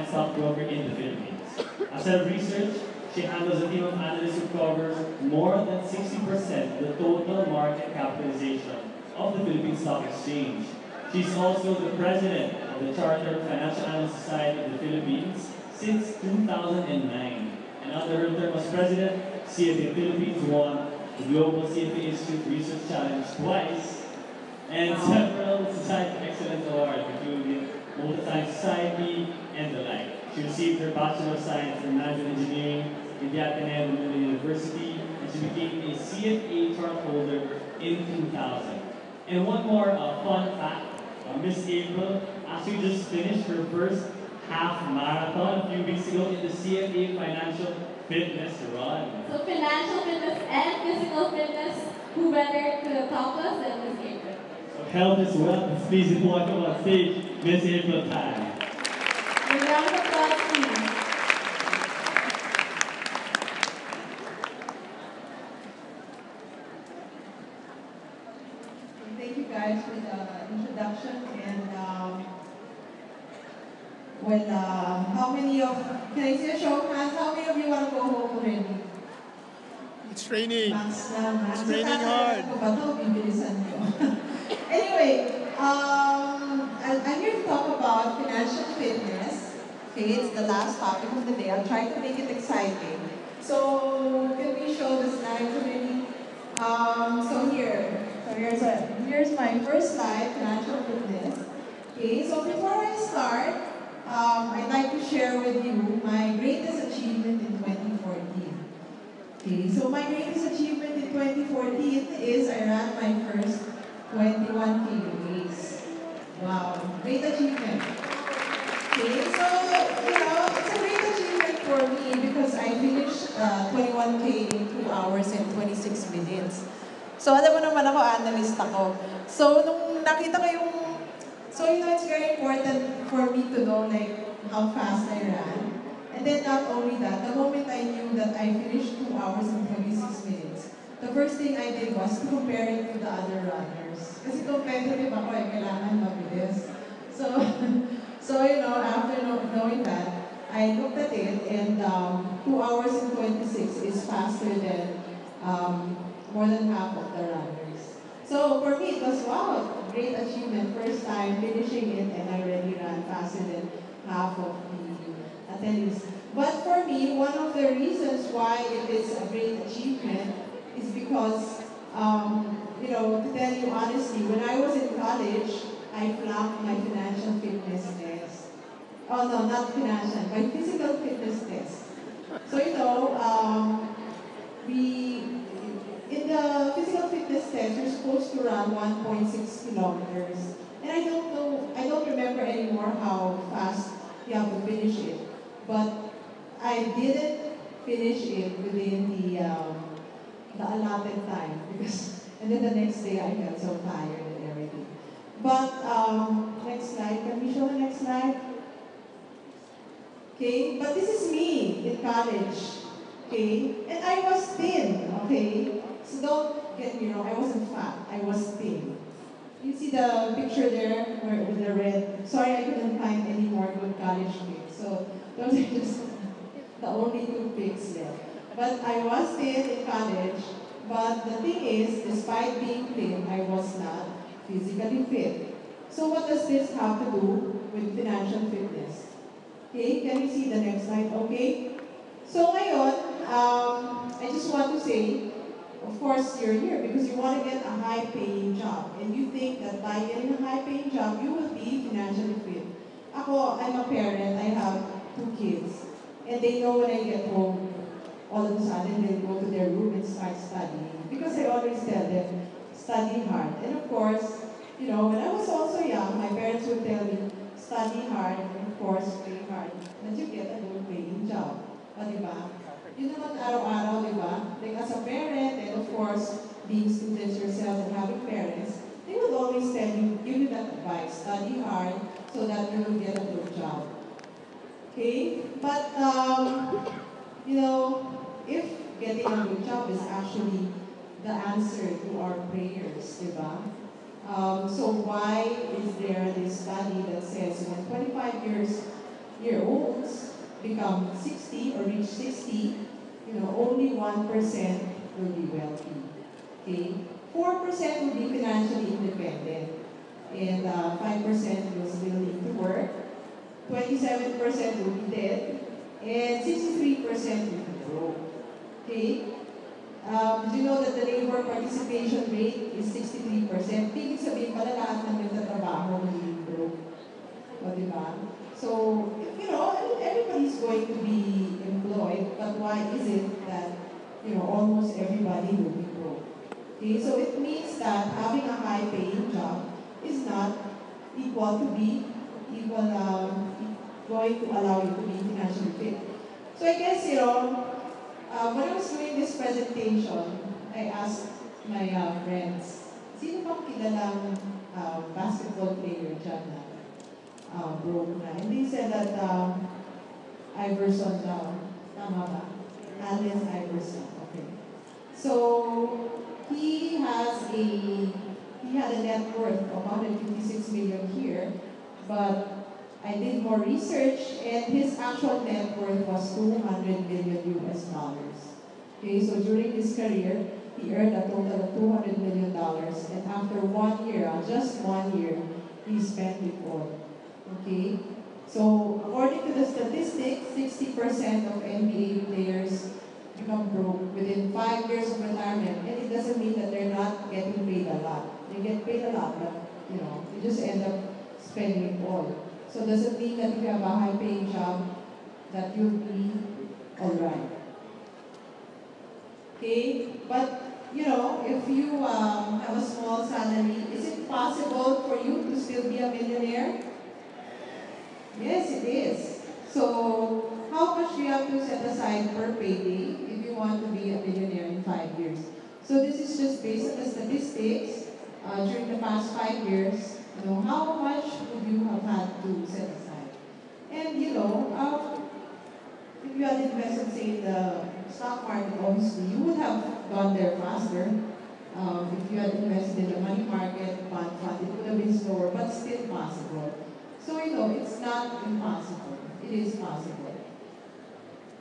stockbroker in the Philippines. As head of research, she handles a team of analysts who covers more than 60% of the total market capitalization of the Philippine Stock Exchange. She's also the president of the Chartered Financial Analyst Society of the Philippines since 2009. And under her term as president, CFA Philippines won the Global CFA Institute Research Challenge twice and several Society Excellence Awards, including Multi-Science Society and the like. She received her Bachelor of Science in Management Engineering in the Ateneo de Manila University, and she became a CFA chart holder in 2000. And one more fun fact, Miss April actually just finished her first half marathon a few weeks ago in the CFA Financial Fitness Run. So financial fitness and physical fitness, who better to talk to us than Miss April? So health is wealth. Please welcome on stage Miss April Tan. A round of applause, please. Thank you guys for the introduction and how many of, can I see a show of hands? How many of you want to go home already? It's raining. Max na, Max. It's raining hard. Anyway, I'm here to talk about financial fitness. Okay, it's the last topic of the day. I'll try to make it exciting. So, can we show the slides already? Here's my first slide, financial fitness. Okay, so before I start, I'd like to share with you my greatest achievement in 2014. Okay, so my greatest achievement in 2014 is I ran my first 21K race. Wow, great achievement. Okay, so, it's a great achievement for me because I finished 21K in 2 hours and 26 minutes. So, alam mo naman ako, analyst ako. So, nung nakita ko yung, it's very important for me to know, how fast I ran. And then not only that, the moment I knew that I finished 2 hours and 26 minutes, the first thing I did was to compare it to the other runners. Kasi competitive ako kailangan mabilis. So, after knowing that, I looked at it and 2 hours and 26 is faster than more than half of the runners. So for me, it was, wow, great achievement. First time finishing it and I already ran faster than half of the attendees. But for me, one of the reasons why it is a great achievement is because, to tell you honestly, when I was in college, I flunked my financial fitness test. Oh no, not financial, my physical fitness test. So, in the physical fitness test, you're supposed to run 1.6 kilometers. And I don't remember anymore how fast you have to finish it. But I didn't finish it within the allotted time and then the next day I got so tired and everything. But next slide, can we show the next slide? Okay, but this is me in college. Okay, and I was thin. Okay, so don't get me wrong, I wasn't fat, I was thin. You see the picture there with the red? Sorry, I couldn't find any more good college pics. So those are just the only 2 pics left. But I was thin in college. But the thing is, despite being thin, I was not physically fit. So what does this have to do with financial fitness? Okay, can you see the next slide? Okay. So ngayon, I just want to say, of course, you're here because you want to get a high-paying job. And you think that by getting a high-paying job, you will be financially fit. Ako, I'm a parent. I have 2 kids. And they know when I get home, all of a sudden they'll go to their room and start studying. Because I always tell them, study hard. And of course, when I was also young, my parents would tell me, study hard and of course, pay hard. That you get a good-paying job. O, diba? Yun naman araw-araw, diba? Like as a parent, and of course, being students yourself and having parents, they would always tell you, give you that advice, study hard so that you will get a good job. Okay? But, if getting a good job is actually the answer to our prayers, diba? So why is there this study that says when 25 years old, become 60 or reach 60, only 1% will be wealthy. Okay? 4% will be financially independent. And 5% will still need to work. 27% will be dead. And 63% will be broke. Okay? Did you know that the labor participation rate is 63%? Ibig sabihin pala lahat ng nagtatrabaho magiging broke. O, diba? So, everybody's going to be employed, but why is it that, almost everybody will be broke? Okay, so it means that having a high-paying job is not going to allow you to be financially fit. So I guess, when I was doing this presentation, I asked my friends, sino bang kilalang basketball player dyan na broke na? And they said that Iverson daw. Tama ba? Allen Iverson. Okay. So, he had a net worth of 156 million here, but I did more research, and his actual net worth was $200 million US dollars. Okay, so during his career, he earned a total of $200 million, and after 1 year, just 1 year, he spent it all. Okay, so according to the statistics, 60% of NBA players become broke within 5 years of retirement, and it doesn't mean that they're not getting paid a lot. They get paid a lot, but they just end up spending it all. So does it mean that if you have a high-paying job, that you'll be all right? Okay, but if you have a small salary, is it possible for you to still be a millionaire? Yes, it is. So how much do you have to set aside per payday if you want to be a millionaire in 5 years? So this is just based on the statistics during the past 5 years. How much would you have had to set aside? And if you had invested, say, in the stock market, obviously, you would have gone there faster. If you had invested in the money market, bond fund, it would have been slower, but still possible. So, it's not impossible. It is possible.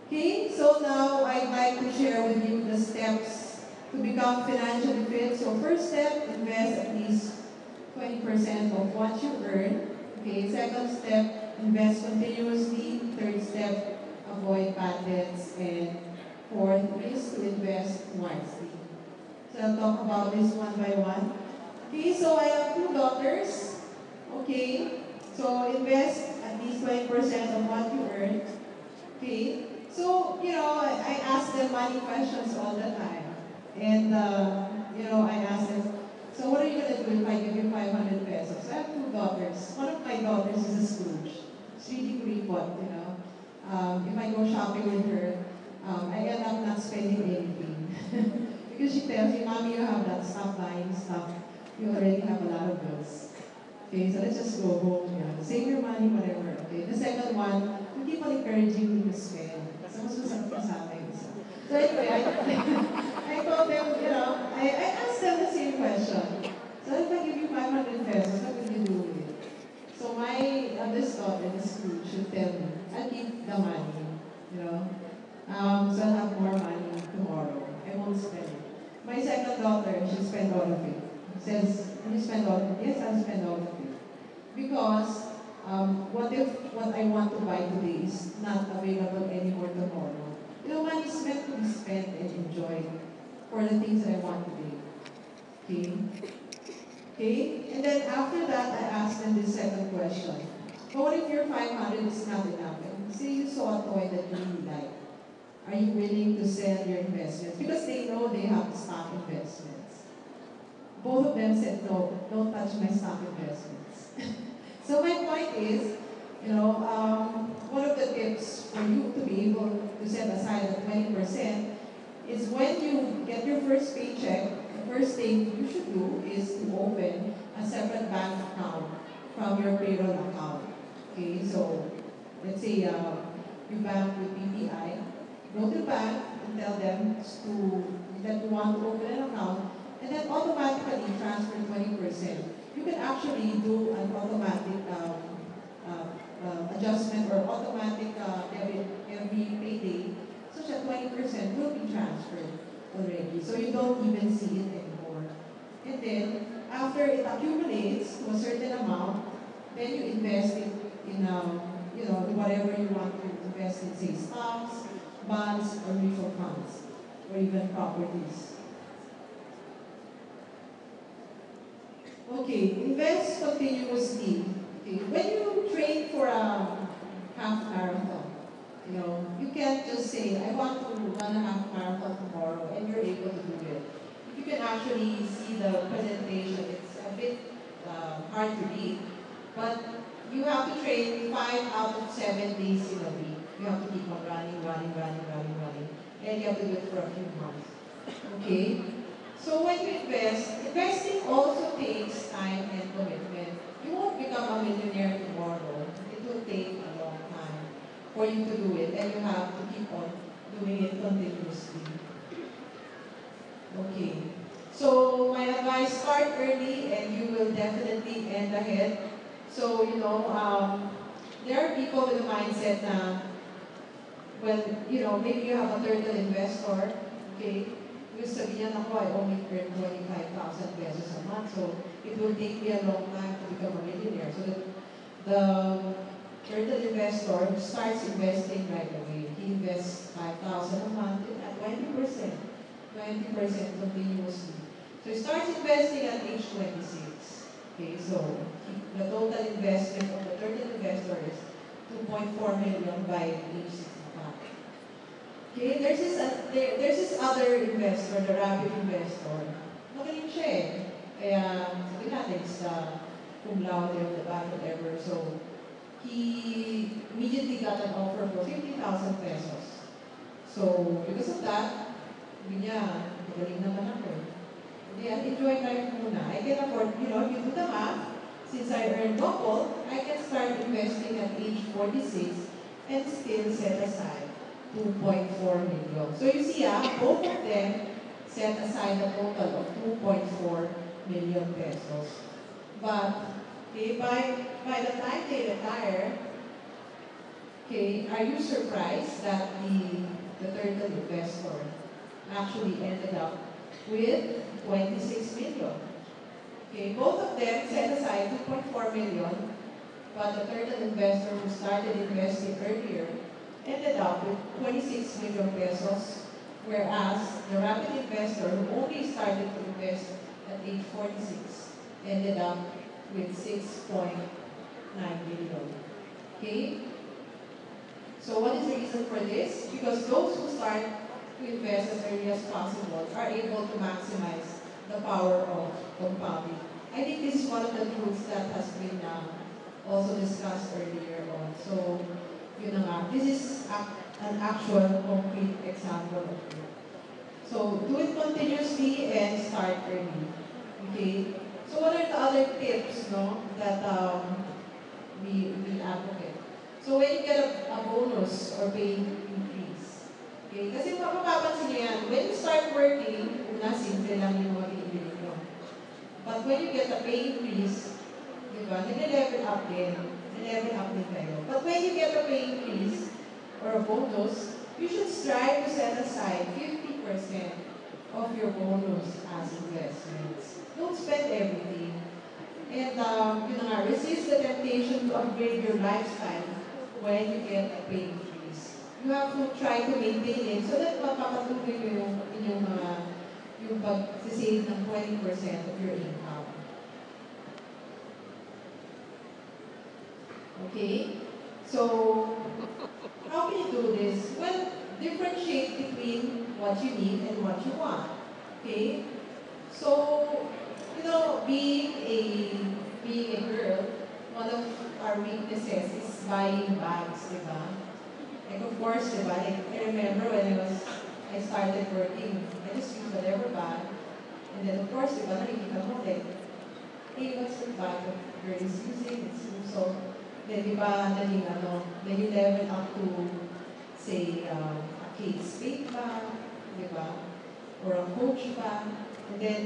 Okay, so now I'd like to share with you the steps to become financially fit. So first step, invest at least 20% of what you earn. Okay, second step, invest continuously. Third step, avoid bad debts. And fourth is to invest wisely. So I'll talk about this one by one. Okay, so I have 2 daughters. Okay, so invest at least 20% of what you earn. Okay, so, I ask them money questions all the time. And, I ask them, so what are you going to do if I give you 500 pesos? I have 2 daughters. One of my daughters is a Scrooge. She's really green-bought, if I go shopping with her, I end up not spending anything. Because she tells me, Mommy, you have that, stop buying stuff. You already have a lot of bills. Okay, so let's just go home, save your money, whatever. Okay, the second one, we keep on encouraging me to spend. So anyway, I told them, I asked them the same question. So if I give you 500 pesos, what will you do with it? So my eldest daughter, the school, should tell me, I'll keep the money, so I'll have more money tomorrow. I won't spend it. My second daughter, she'll spend all of it. Says, will you spend all of it? Yes, I'll spend all of it. Because what if what I want to buy today is not available anymore tomorrow? Money is meant to be spent and enjoyed for the things that I want today. Okay? Okay? And then after that, I asked them this second question. But what if your 500 is not enough? And say you saw a toy that you really like. Are you willing to sell your investments? Because they know they have stock investments. Both of them said, no, don't touch my stock investments. So my point is, one of the tips for you to be able to set aside the 20% is when you get your first paycheck, the first thing you should do is to open a separate bank account from your payroll account. Okay, so let's say you bank with BPI, go to the bank and tell them that you want to open an account, and then automatically transfer 20%. You can actually do an automatic adjustment or automatic debit every payday, such that 20% will be transferred already. So you don't even see it anymore. And then, after it accumulates to a certain amount, then you invest it in, whatever you want to invest in, say, stocks, bonds, or mutual funds, or even properties. Okay, invest continuously. Okay, when you train for a half marathon, you can't just say, I want to run a half marathon tomorrow, and you're able to do it. If you can actually see the presentation, it's a bit hard to read, but you have to train 5 out of 7 days in a week. You have to keep on running, and you have to do it for a few months. Okay? So when you invest, investing also takes time and commitment. You won't become a millionaire tomorrow. It will take a long time for you to do it, and you have to keep on doing it continuously. Okay. So my advice, start early and you will definitely end ahead. So, there are people with a mindset na, well, maybe you have a turtle investor, okay? Yung sabi niya, ako, I only earn 25,000 pesos a month, so it will take me a long time to become a millionaire. So the turtle investor starts investing right away. He invests 5,000 a month at 20% continuously. So he starts investing at age 26. Okay, so the total investment of the turtle investor is 2.4 million by age 65. Okay, there's this other investor, the rabbit investor. Magaling siya eh. Kaya, sabi natin, sa cum laude or the whatever. So, he immediately got an offer for 50,000 pesos. So, because of that, sabi niya, magaling naman ako. Hindi, enjoy life muna. I can afford, if you do the math, since I earn double, I can start investing at age 46 and still set aside 2.4 million. So you see, both of them set aside a total of 2.4 million pesos. But, okay, by the time they retire, okay, are you surprised that the turtle investor actually ended up with 26 million? Okay, both of them set aside 2.4 million, but the turtle investor who started investing earlier ended up with 26 million pesos, whereas the rabbit investor who only started to invest at age 46 ended up with 6.9 million. Okay? So what is the reason for this? Because those who start to invest as early as possible are able to maximize the power of compounding. I think this is one of the truths that has been also discussed earlier on. So, this is an actual concrete example of it. So, do it continuously and start early. Okay? So, what are the other tips, that we advocate? So, when you get a bonus or pay increase, okay? Kasi mapapansin niyo yan, when you start working, simple lang yung mga binibili nyo. But when you get a pay increase, nag-level up din. Nag-level up din kayo. But when you get a pay increase or a bonus, you should strive to set aside 50% of your bonus as investments. Don't spend everything. And, resist the temptation to upgrade your lifestyle when you get a pay increase. You have to try to maintain it so that mapapatuloy nyo yung inyong yung pag-save ng 20% of your income. Okay? So, how can you do this? Well, differentiate between what you need and what you want. Okay? So, being a girl, one of our weaknesses is buying bags, diba? Like, of course, diba? Like, I remember when I started working, I just used whatever bag. And then, of course, diba, nakikita mo, like, hey, what's the bag of girl is using? It's so, then, diba, then you level up to, say, a Kate Spade bag, diba? Or a Coach bag. And then,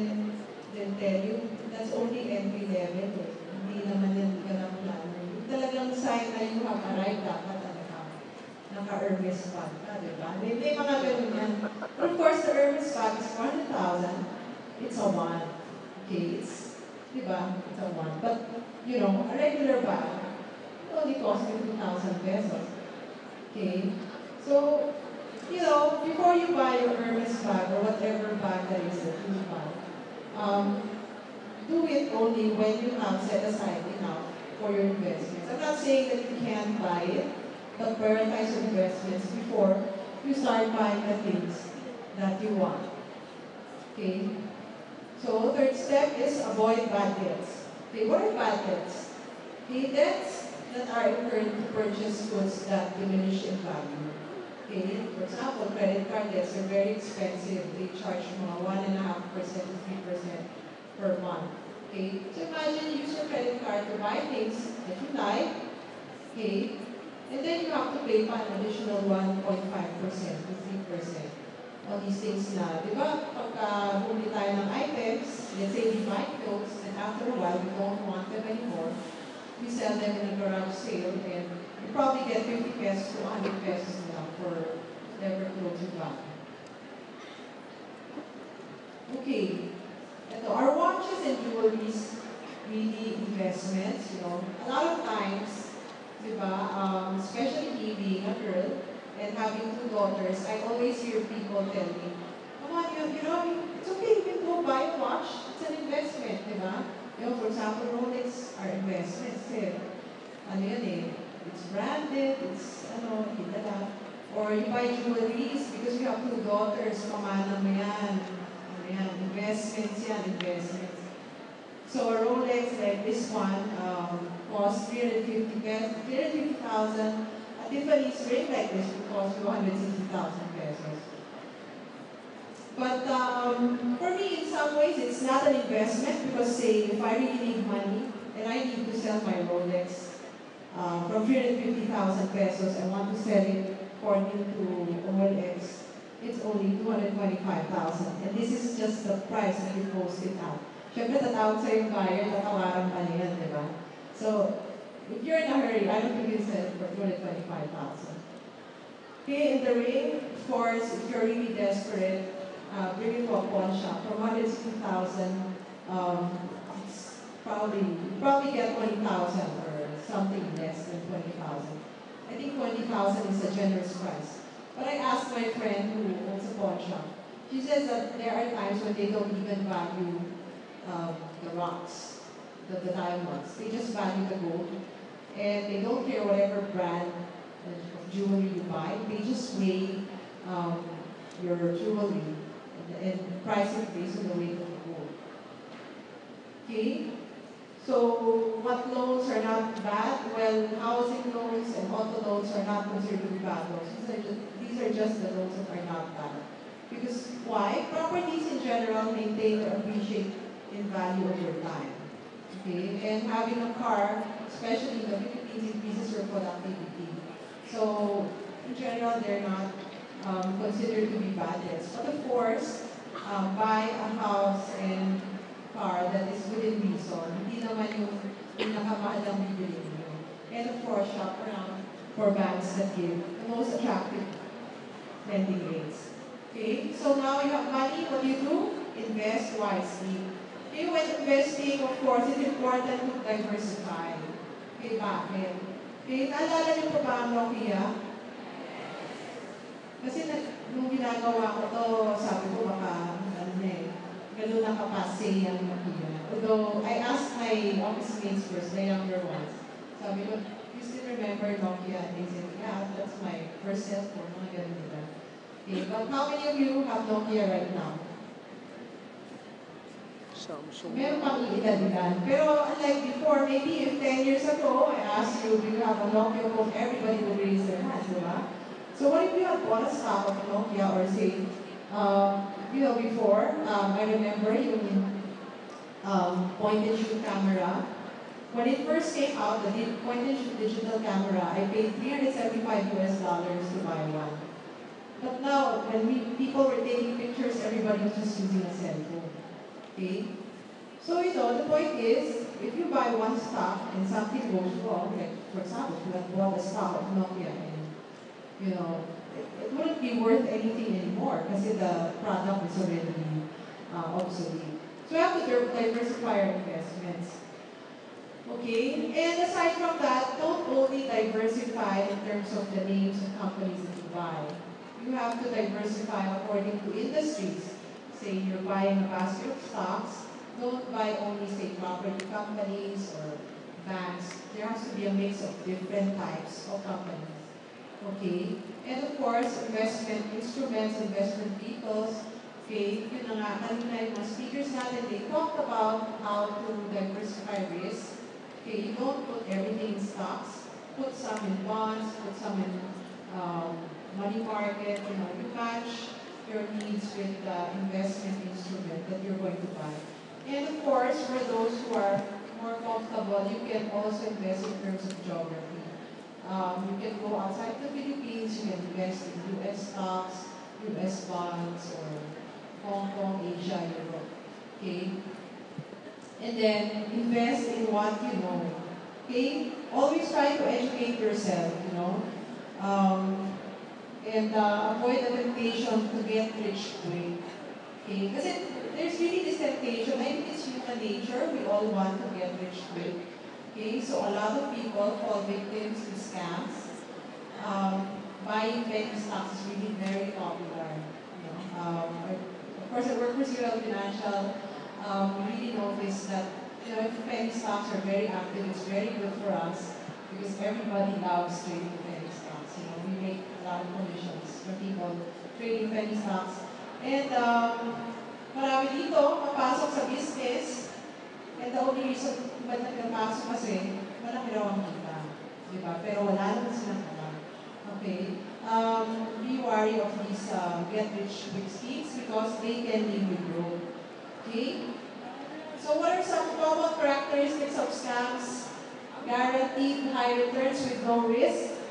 they'll tell you, that's only entry level. Eh. Hindi naman yan ka ng plano. Talagang sign na you have arrived dapat at naka naka-Hermes bag ka, diba? May mga ganun yan. But of course, the Hermes bag is 400,000. It's a one. Okay, it's, diba? It's a one. But, you know, a regular bag, it only costs you 2,000 pesos. Okay? So, you know, before you buy your Hermes bag or whatever bag that is that you buy, do it only when you have set aside enough for your investments. I'm not saying that you can't buy it, but prioritize your investments before you start buying the things that you want. Okay? So, third step is avoid bad debts. Okay, what are bad debts? Okay, debts that are incurred to purchase goods that diminish in value. Okay, for example, credit card debts are very expensive. They charge from 1.5% to 3% per month. Okay, so imagine you use your credit card to buy things that you like. Okay, and then you have to pay pa an additional 1.5% to 3%. All these things na, di ba, pagka bumili tayo ng items, let's say we buy clothes, and after a while we don't want them anymore, we sell them in a garage sale, and you probably get 50 pesos to 100 pesos now for whatever clothes you buy. Okay, ito, are watches and jewelries really investments? You know, a lot of times, di ba, especially me being a girl and having two daughters, I always hear people tell me, come on, you know, it's okay, you can go buy a watch, it's an investment, di ba? You know, for example, Rolex are investments. Ano yan eh, it's branded, it's, kilala. Or you buy jewelries because you have two daughters, pamana mo yan. Ano yan, investments yan, investments. So a Rolex like this one costs 350,000. A Tiffany's ring like this will cost you 160,000 pesos. But for me, in some ways, it's not an investment because, say, if I really need money and I need to sell my Rolex from 350,000 pesos, I want to sell it according to OLX, it's only 225,000. And this is just the price that you post it at. Siyempre, tatawag sa yung buyer, tatawaran pa niya, di ba? So, if you're in a hurry, I don't think you sell it for 225,000. Okay, in the ring, of course, if you're really desperate, bring it to a pawn shop. From 160,000, it's probably get 20,000 or something less than 20,000. I think 20,000 is a generous price. But I asked my friend who owns a pawn shop. She says that there are times when they don't even value the rocks, the diamonds. They just value the gold. And they don't care whatever brand of jewelry you buy. They just weigh your jewelry and price it based on the weight of the gold. Okay? So, what loans are not bad? Well, housing loans and auto loans are not considered to be bad loans. These are just the loans that are not bad. Because why? Properties in general maintain or appreciate in value over time. Okay? And having a car, especially in the Philippines, increases your productivity. So, in general, they're not considered to be bad debts. But of course, buy a house and car that is within reason. Hindi naman yung pinakamahal ang bibili niyo. And of course, shop around for banks that give the most attractive lending rates. Okay, so now you have money. What do you do? Invest wisely. Okay, when investing, of course, it's important to diversify. Okay, bakit? Okay, naalala niyo pa ba ang Nokia? Kasi nung ginagawa ko to, sabi ko baka, ganun nakapase ang Nokia. Although, I asked my office mates first, the younger ones. Sabi ko, you still remember Nokia? And they said, yeah, that's my first cell phone, mga ganun nila. Okay, but how many of you have Nokia right now? Samsung. Meron pang ilan-ilan. Pero unlike before, maybe if 10 years ago, I asked you, do you have a Nokia phone? Everybody would raise their hands, diba? So what if you have bought a stock of Nokia or say, before, I remember yung point-and-shoot camera. When it first came out, the point-and-shoot digital camera, I paid $375 to buy one. But now, when people were taking pictures, everybody was just using a cell phone. Okay? So, the point is, if you buy one stock and something goes wrong, like, for example, if you had bought a stock of Nokia and it wouldn't be worth anything anymore because the product is already obsolete. So we have to diversify our investments. Okay, and aside from that, don't only diversify in terms of the names of companies that you buy. You have to diversify according to industries. Say you're buying a basket of stocks, don't buy only, say, property companies or banks. There has to be a mix of different types of companies. Okay? And of course, investment instruments, investment vehicles. Okay, yun na nga, kanina yung mga speakers natin, they talked about how to diversify risk. Okay, you don't put everything in stocks. Put some in bonds, put some in money market. You match your needs with the investment instrument that you're going to buy. And of course, for those who are more comfortable, you can also invest in terms of geography. You can go outside the Philippines, you can invest in US stocks, US bonds, or Hong Kong, Asia, Europe. Okay? And then invest in what you know. Okay? Always try to educate yourself. And avoid the temptation to get rich quick. Okay? Because there's really this temptation. I think it's human nature. We all want to get rich quick. Okay? So a lot of people fall victims to scams. Buying penny stocks is really very popular. Of course, at Workers Zero Financial, we really notice that if penny stocks are very active, it's very good for us because everybody loves trading penny stocks. We make a lot of commissions for people trading penny stocks. And marami dito mapasok sa business, and the only reason ba't nagpapasok kasi malaki raw ang kita. Diba? Pero wala naman silang alam. Okay? Be wary of these get-rich-quick schemes because they can lead you growth. Okay? So what are some common characteristics of scams? Guaranteed high returns with no risk.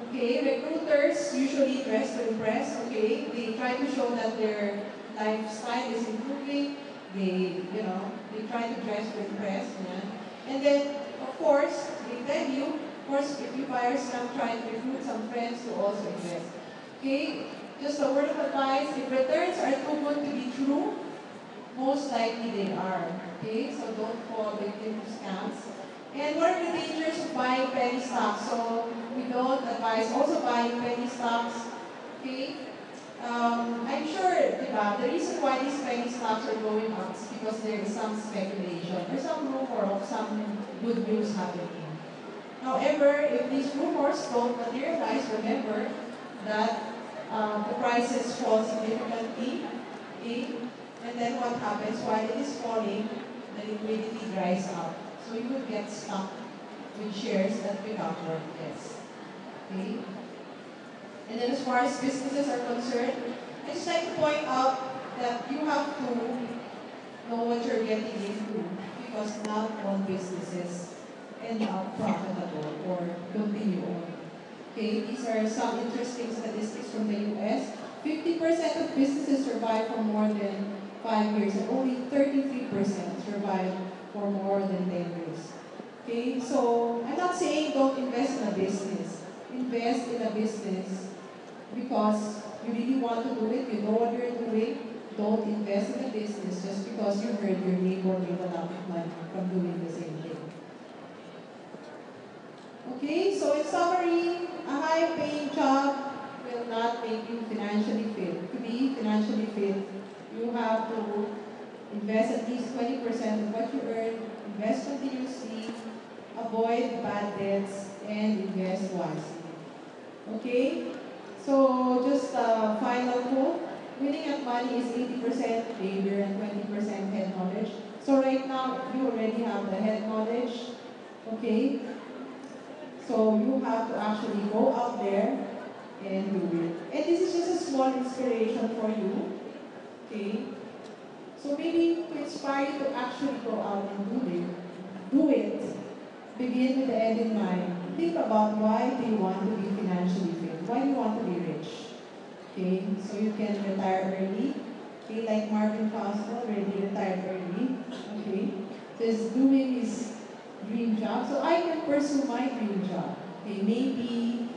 Okay? Recruiters usually dress to impress. Okay? They try to show that their lifestyle is improving. They try to dress to impress. Yeah? And then, of course, they tell you, of course, if you buy or scam, try to recruit some friends to also invest. Okay? Just a word of advice, if returns are too good to be true, most likely they are. Okay? So don't fall victim to scams. And what are the dangers of buying penny stocks? So we don't advise also buying penny stocks. Okay? I'm sure, the reason why these penny stocks are going up is because there is some speculation or some rumor of some good news happening. However, if these rumors don't materialize, remember that the prices fall significantly. Okay? And then what happens while it is falling, the liquidity dries up. So you will get stuck with shares that become worthless. Okay? And then as far as businesses are concerned, I just like to point out that you have to know what you're getting into because not all businesses end up profitable or continue on. Okay, these are some interesting statistics from the US. 50% of businesses survive for more than 5 years and only 33% survive for more than 10 years. Okay, so I'm not saying don't invest in a business. Invest in a business because you really want to do it, you know what you're doing. Don't invest in a business just because you heard your neighbor made a lot of money from doing the same thing. Okay, so in summary, a high-paying job will not make you financially fit. To be financially fit, you have to invest at least 20% of what you earn, invest continuously, avoid bad debts, and invest wisely. Okay? So just a final quote. Winning at money is 80% behavior and 20% head knowledge. So right now, you already have the head knowledge. Okay? So you have to actually go out there and do it. And this is just a small inspiration for you. Okay? So maybe to inspire you to actually go out and do it. Begin with the end in mind. Think about why do you want to be financially fit? Why do you want to be rich? Okay? So you can retire early. Okay, like Marvin Fausto already retired early. Okay? So he's doing his dream job. So I can pursue my dream job. Okay, maybe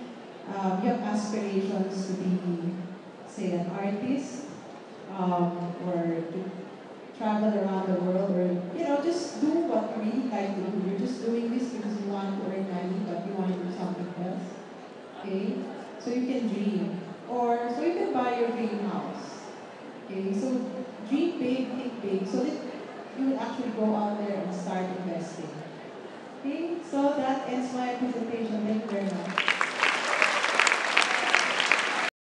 you have aspirations to be, say, an artist, or to travel around the world, or just do what you really like to do. You're just doing this because you want to earn money, but you want to do something else. Okay? So you can dream. Or so you can buy your dream house. Okay? So dream big, think big, so that you will actually go out there